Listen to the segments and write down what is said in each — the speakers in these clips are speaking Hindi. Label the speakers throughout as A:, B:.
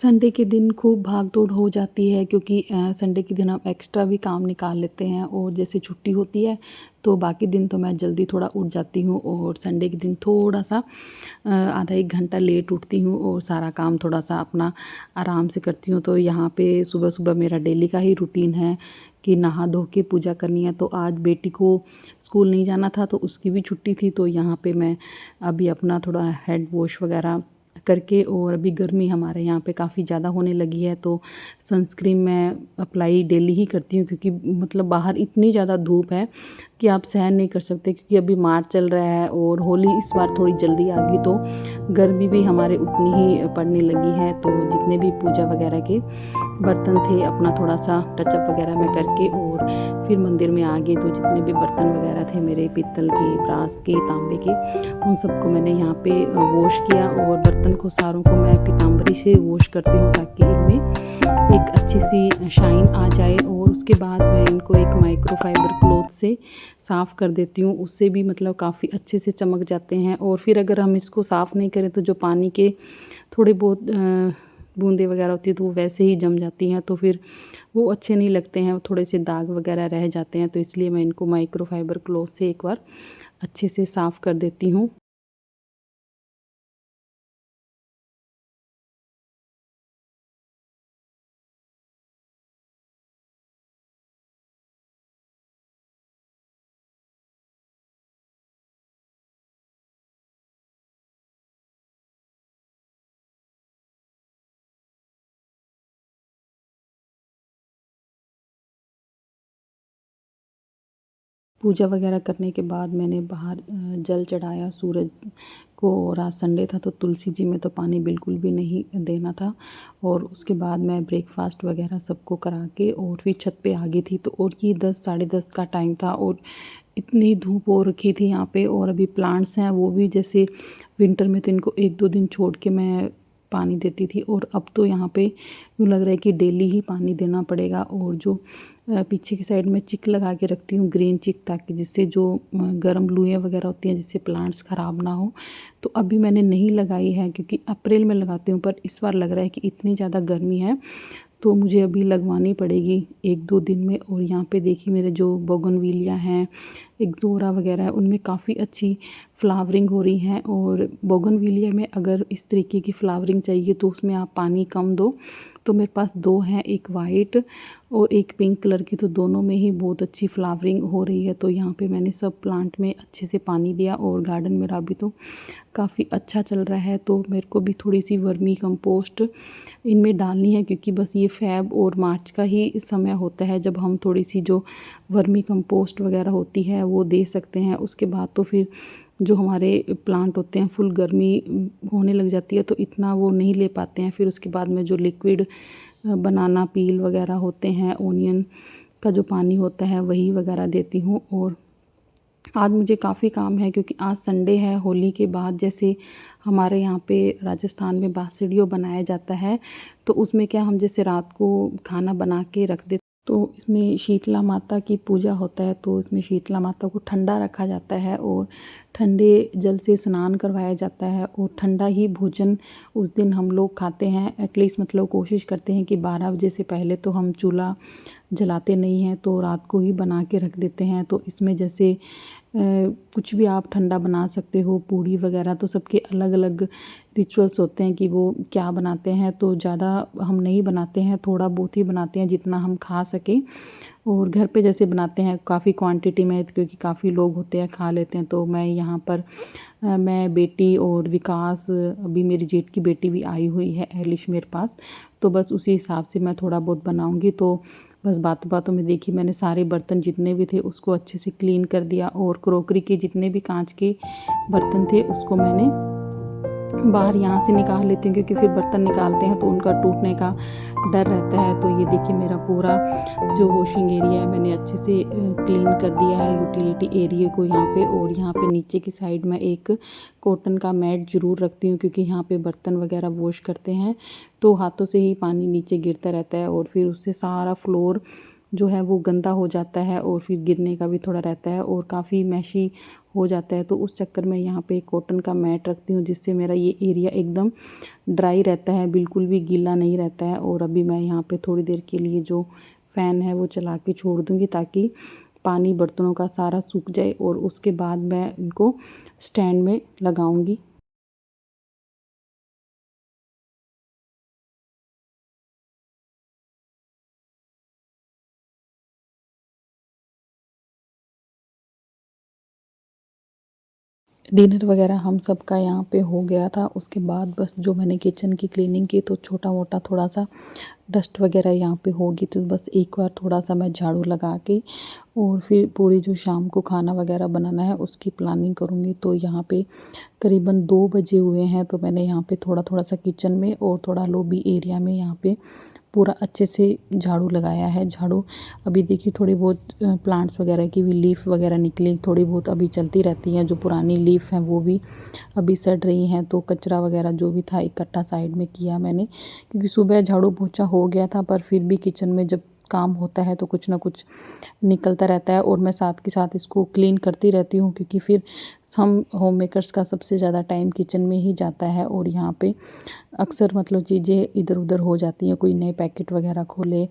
A: संडे के दिन खूब भाग-दौड़ हो जाती है क्योंकि संडे के दिन हम एक्स्ट्रा भी काम निकाल लेते हैं और जैसे छुट्टी होती है तो बाकी दिन तो मैं जल्दी थोड़ा उठ जाती हूँ और संडे के दिन थोड़ा-सा आधा 1 घंटा लेट उठती हूँ और सारा काम थोड़ा-सा अपना आराम से करती हूँ। तो यहाँ पे सुबह-सुबह मेरा डेली का ही रूटीन है कि नहा धो के पूजा करनी है। तो आज बेटी को स्कूल नहीं जाना था तो उसकी भी छुट्टी थी, तो यहाँ पे मैं अभी अपना थोड़ा हेड वॉश वगैरह करके, और अभी गर्मी हमारे यहाँ पे काफ़ी ज़्यादा होने लगी है तो सनस्क्रीन मैं अप्लाई डेली ही करती हूँ क्योंकि मतलब बाहर इतनी ज़्यादा धूप है कि आप सहन नहीं कर सकते, क्योंकि अभी मार्च चल रहा है और होली इस बार थोड़ी जल्दी आ गई तो गर्मी भी हमारे उतनी ही पड़ने लगी है। तो जितने भी पूजा वगैरह के बर्तन थे अपना थोड़ा सा टचअप वगैरह मैं करके और फिर मंदिर में आ गई। तो जितने भी बर्तन वगैरह थे मेरे पीतल के, ब्रास के, तांबे के, उन सबको मैंने यहाँ पे वॉश किया और बर्तन को सारों को मैं पीताम्बरी से वॉश करती हूँ ताकि इनमें एक अच्छी सी शाइन आ जाए। और उसके बाद मैं इनको एक माइक्रोफाइबर क्लॉथ से साफ़ कर देती हूँ, उससे भी मतलब काफ़ी अच्छे से चमक जाते हैं। और फिर अगर हम इसको साफ़ नहीं करें तो जो पानी के थोड़े बहुत बूंदे वगैरह होती है तो वो वैसे ही जम जाती हैं, तो फिर वो अच्छे नहीं लगते हैं, थोड़े से दाग वगैरह रह जाते हैं। तो इसलिए मैं इनको माइक्रोफाइबर क्लॉथ से एक बार अच्छे से साफ़ कर देती हूँ। पूजा वगैरह करने के बाद मैंने बाहर जल चढ़ाया सूरज को, और आज संडे था तो तुलसी जी में तो पानी बिल्कुल भी नहीं देना था। और उसके बाद मैं ब्रेकफास्ट वगैरह सबको करा के और फिर छत पे आ गई थी। तो और ये 10 साढ़े 10 का टाइम था और इतनी धूप हो रखी थी यहाँ पे। और अभी प्लांट्स हैं वो भी जैसे विंटर में तो इनको 1-2 दिन छोड़ के मैं पानी देती थी, और अब तो यहाँ पे यूँ लग रहा है कि डेली ही पानी देना पड़ेगा। और जो पीछे की साइड में चिक लगा के रखती हूँ, ग्रीन चिक, ताकि जिससे जो गर्म लुएँ वगैरह होती हैं जिससे प्लांट्स ख़राब ना हो। तो अभी मैंने नहीं लगाई है क्योंकि अप्रैल में लगाती हूँ, पर इस बार लग रहा है कि इतनी ज़्यादा गर्मी है तो मुझे अभी लगवानी पड़ेगी 1-2 दिन में। और यहाँ पे देखिए मेरे जो बोगनविलिया हैं, एक्ज़ोरा वगैरह है, उनमें काफ़ी अच्छी फ्लावरिंग हो रही है। और बोगनविलिया में अगर इस तरीके की फ्लावरिंग चाहिए तो उसमें आप पानी कम दो। तो मेरे पास 2 हैं, एक वाइट और एक पिंक कलर की, तो दोनों में ही बहुत अच्छी फ्लावरिंग हो रही है। तो यहाँ पे मैंने सब प्लांट में अच्छे से पानी दिया और गार्डन मेरा अभी तो काफ़ी अच्छा चल रहा है। तो मेरे को भी थोड़ी सी वर्मी कंपोस्ट इनमें डालनी है क्योंकि बस ये फ़ेब और मार्च का ही समय होता है जब हम थोड़ी सी जो वर्मी कंपोस्ट वगैरह होती है वो दे सकते हैं। उसके बाद तो फिर जो हमारे प्लांट होते हैं फुल गर्मी होने लग जाती है तो इतना वो नहीं ले पाते हैं। फिर उसके बाद में जो लिक्विड बनाना पील वगैरह होते हैं, ओनियन का जो पानी होता है वही वगैरह देती हूँ। और आज मुझे काफ़ी काम है क्योंकि आज संडे है। होली के बाद जैसे हमारे यहाँ पे राजस्थान में बासिड़ियों बनाया जाता है, तो उसमें क्या हम जैसे रात को खाना बना के रख देते, तो इसमें शीतला माता की पूजा होता है। तो इसमें शीतला माता को ठंडा रखा जाता है और ठंडे जल से स्नान करवाया जाता है और ठंडा ही भोजन उस दिन हम लोग खाते हैं। एटलीस्ट मतलब कोशिश करते हैं कि 12 बजे से पहले तो हम चूल्हा जलाते नहीं हैं, तो रात को ही बना के रख देते हैं। तो इसमें जैसे कुछ भी आप ठंडा बना सकते हो, पूड़ी वगैरह, तो सबके अलग अलग रिचुअल्स होते हैं कि वो क्या बनाते हैं। तो ज़्यादा हम नहीं बनाते हैं, थोड़ा बहुत ही बनाते हैं जितना हम खा सकें। और घर पे जैसे बनाते हैं काफ़ी क्वांटिटी में क्योंकि काफ़ी लोग होते हैं, खा लेते हैं। तो मैं यहाँ पर मैं, बेटी और विकास, अभी मेरी जेठ की बेटी भी आई हुई है एलिश मेरे पास, तो बस उसी हिसाब से मैं थोड़ा बहुत बनाऊँगी। तो बस बातों बातों में देखिए मैंने सारे बर्तन जितने भी थे उसको अच्छे से क्लीन कर दिया और क्रोकरी के जितने भी कांच के बर्तन थे उसको मैंने बाहर यहाँ से निकाल लेती हूँ क्योंकि फिर बर्तन निकालते हैं तो उनका टूटने का डर रहता है। तो ये देखिए मेरा पूरा जो वॉशिंग एरिया है मैंने अच्छे से क्लीन कर दिया है, यूटिलिटी एरिया को यहाँ पे। और यहाँ पे नीचे की साइड में एक कॉटन का मैट ज़रूर रखती हूँ क्योंकि यहाँ पे बर्तन वगैरह वॉश करते हैं तो हाथों से ही पानी नीचे गिरता रहता है और फिर उससे सारा फ्लोर जो है वो गंदा हो जाता है और फिर गिरने का भी थोड़ा रहता है और काफ़ी मैशी हो जाता है। तो उस चक्कर में यहाँ पे कॉटन का मैट रखती हूँ, जिससे मेरा ये एरिया एकदम ड्राई रहता है, बिल्कुल भी गीला नहीं रहता है। और अभी मैं यहाँ पे थोड़ी देर के लिए जो फ़ैन है वो चला के छोड़ दूँगी, ताकि पानी बर्तनों का सारा सूख जाए और उसके बाद मैं इनको स्टैंड में लगाऊंगी। डिनर वगैरह हम सबका यहाँ पे हो गया था। उसके बाद बस जो मैंने किचन की क्लीनिंग की, तो छोटा मोटा थोड़ा सा डस्ट वगैरह यहाँ पे होगी, तो बस एक बार थोड़ा सा मैं झाड़ू लगा के और फिर पूरी जो शाम को खाना वगैरह बनाना है उसकी प्लानिंग करूँगी। तो यहाँ पे करीबन 2 बजे हुए हैं, तो मैंने यहाँ पे थोड़ा थोड़ा सा किचन में और थोड़ा लॉबी एरिया में यहाँ पे पूरा अच्छे से झाड़ू लगाया है। झाड़ू अभी देखिए थोड़ी बहुत प्लांट्स वगैरह की भी लीफ वगैरह निकली, थोड़ी बहुत अभी चलती रहती हैं। जो पुरानी लीफ हैं वो भी अभी सड़ रही हैं। तो कचरा वगैरह जो भी था इकट्ठा साइड में किया मैंने, क्योंकि सुबह झाड़ू पोछा हो गया था, पर फिर भी किचन में जब काम होता है तो कुछ ना कुछ निकलता रहता है। और मैं साथ के साथ इसको क्लीन करती रहती हूँ, क्योंकि फिर हम होम मेकर्स का सबसे ज़्यादा टाइम किचन में ही जाता है। और यहाँ पे अक्सर मतलब चीज़ें इधर उधर हो जाती हैं, कोई नए पैकेट वगैरह खोले।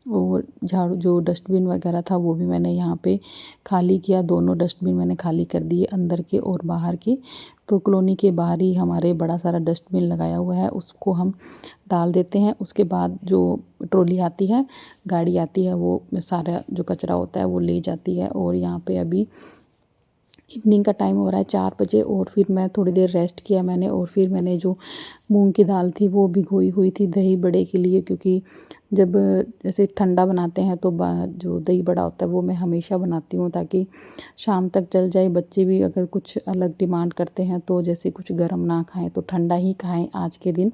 A: और झाड़ू जो डस्टबिन वगैरह था वो भी मैंने यहाँ पे खाली किया। दोनों डस्टबिन मैंने खाली कर दिए, अंदर के और बाहर के। तो कॉलोनी के बाहर ही हमारे बड़ा सारा डस्टबिन लगाया हुआ है, उसको हम डाल देते हैं। उसके बाद जो ट्रॉली आती है, गाड़ी आती है, वो सारा जो कचरा होता है वो ले जाती है। और यहाँ पे अभी इवनिंग का टाइम हो रहा है 4 बजे, और फिर मैं थोड़ी देर रेस्ट किया मैंने। और फिर मैंने जो मूंग की दाल थी वो भिगोई हुई थी दही बड़े के लिए, क्योंकि जब जैसे ठंडा बनाते हैं तो जो दही बड़ा होता है वो मैं हमेशा बनाती हूँ, ताकि शाम तक चल जाए। बच्चे भी अगर कुछ अलग डिमांड करते हैं तो जैसे कुछ गर्म ना खाएं तो ठंडा ही खाएं आज के दिन।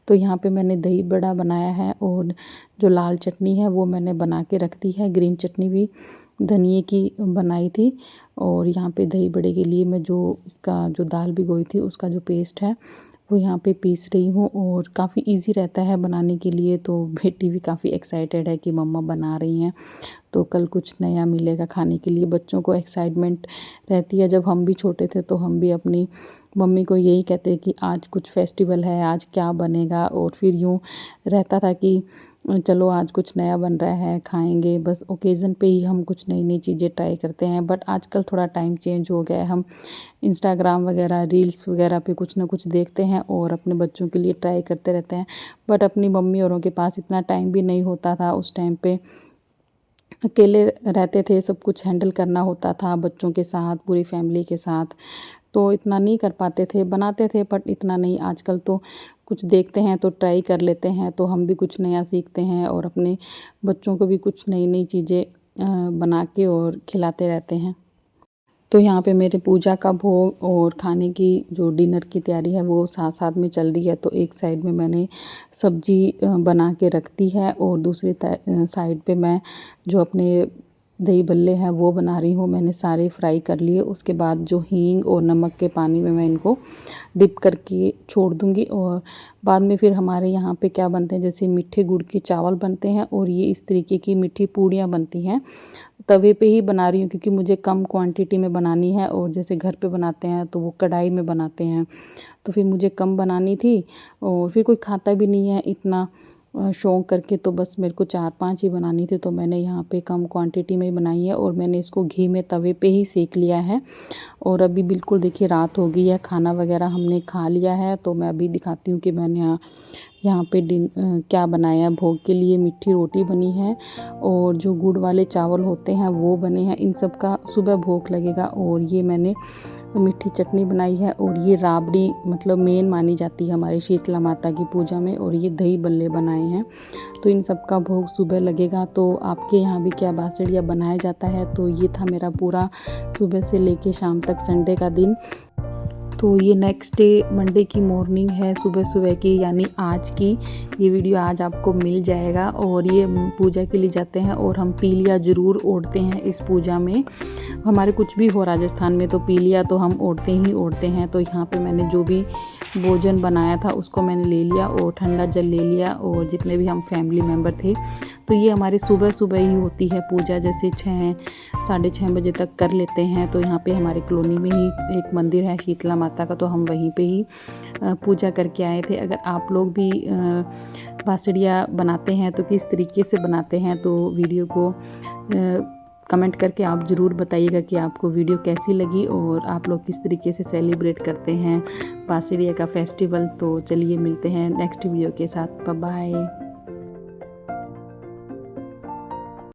A: तो यहाँ पे मैंने दही बड़ा बनाया है, और जो लाल चटनी है वो मैंने बना के रख दी है। ग्रीन चटनी भी धनिए की बनाई थी। और यहाँ पे दही बड़े के लिए मैं जो इसका जो दाल भिगोई थी उसका जो पेस्ट है वो यहाँ पे पीस रही हूँ। और काफ़ी इजी रहता है बनाने के लिए। तो बेटी भी काफ़ी एक्साइटेड है कि मम्मा बना रही हैं, तो कल कुछ नया मिलेगा खाने के लिए। बच्चों को एक्साइटमेंट रहती है। जब हम भी छोटे थे तो हम भी अपनी मम्मी को यही कहते कि आज कुछ फेस्टिवल है, आज क्या बनेगा। और फिर यूँ रहता था कि चलो आज कुछ नया बन रहा है, खाएंगे। बस ओकेज़न पे ही हम कुछ नई नई चीज़ें ट्राई करते हैं। बट आजकल थोड़ा टाइम चेंज हो गया है, हम इंस्टाग्राम वगैरह रील्स वगैरह पे कुछ ना कुछ देखते हैं और अपने बच्चों के लिए ट्राई करते रहते हैं। बट अपनी मम्मी औरों के पास इतना टाइम भी नहीं होता था। उस टाइम पे अकेले रहते थे, सब कुछ हैंडल करना होता था बच्चों के साथ, पूरी फैमिली के साथ। तो इतना नहीं कर पाते थे, बनाते थे बट इतना नहीं। आजकल तो कुछ देखते हैं तो ट्राई कर लेते हैं, तो हम भी कुछ नया सीखते हैं और अपने बच्चों को भी कुछ नई नई चीज़ें बना के और खिलाते रहते हैं। तो यहाँ पे मेरे पूजा का भोग और खाने की जो डिनर की तैयारी है वो साथ साथ में चल रही है। तो एक साइड में मैंने सब्जी बना के रख दी है, और दूसरी साइड पे मैं जो अपने दही बल्ले हैं वो बना रही हूँ। मैंने सारे फ्राई कर लिए। उसके बाद जो हींग और नमक के पानी में मैं इनको डिप करके छोड़ दूँगी। और बाद में फिर हमारे यहाँ पे क्या बनते हैं, जैसे मीठे गुड़ के चावल बनते हैं, और ये इस तरीके की मीठी पूड़ियाँ बनती हैं। तवे पे ही बना रही हूँ क्योंकि मुझे कम क्वांटिटी में बनानी है, और जैसे घर पे बनाते हैं तो वो कढ़ाई में बनाते हैं, तो फिर मुझे कम बनानी थी। और फिर कोई खाता भी नहीं है इतना शौक़ करके, तो बस मेरे को 4-5 ही बनानी थी। तो मैंने यहाँ पे कम क्वांटिटी में ही बनाई है, और मैंने इसको घी में तवे पे ही सेक लिया है। और अभी बिल्कुल देखिए रात हो गई है, खाना वगैरह हमने खा लिया है। तो मैं अभी दिखाती हूँ कि मैंने यहाँ पे क्या बनाया है। भोग के लिए मीठी रोटी बनी है, और जो गुड़ वाले चावल होते हैं वो बने हैं। इन सब का सुबह भोग लगेगा। और ये मैंने मीठी चटनी बनाई है, और ये राबड़ी मतलब मेन मानी जाती है हमारी शीतला माता की पूजा में। और ये दही बल्ले बनाए हैं, तो इन सब का भोग सुबह लगेगा। तो आपके यहाँ भी क्या बासड़िया बनाया जाता है? तो ये था मेरा पूरा सुबह से लेके शाम तक संडे का दिन। तो ये नेक्स्ट डे मंडे की मॉर्निंग है, सुबह सुबह की, यानी आज की। ये वीडियो आज आपको मिल जाएगा। और ये पूजा के लिए जाते हैं, और हम पीलिया ज़रूर ओढ़ते हैं इस पूजा में। हमारे कुछ भी हो राजस्थान में तो पीलिया तो हम ओढ़ते ही ओढ़ते हैं। तो यहाँ पे मैंने जो भी भोजन बनाया था उसको मैंने ले लिया, और ठंडा जल ले लिया, और जितने भी हम फैमिली मेम्बर थे तो ये हमारी सुबह सुबह ही होती है पूजा, जैसे 6-6:30 बजे तक कर लेते हैं। तो यहाँ पे हमारे कॉलोनी में ही एक मंदिर है शीतला माता का, तो हम वहीं पे ही पूजा करके आए थे। अगर आप लोग भी बासड़ियाँ बनाते हैं तो किस तरीके से बनाते हैं, तो वीडियो को कमेंट करके आप ज़रूर बताइएगा कि आपको वीडियो कैसी लगी और आप लोग किस तरीके से सेलिब्रेट करते हैं बासड़िया का फेस्टिवल। तो चलिए मिलते हैं नेक्स्ट वीडियो के साथ। Bye bye.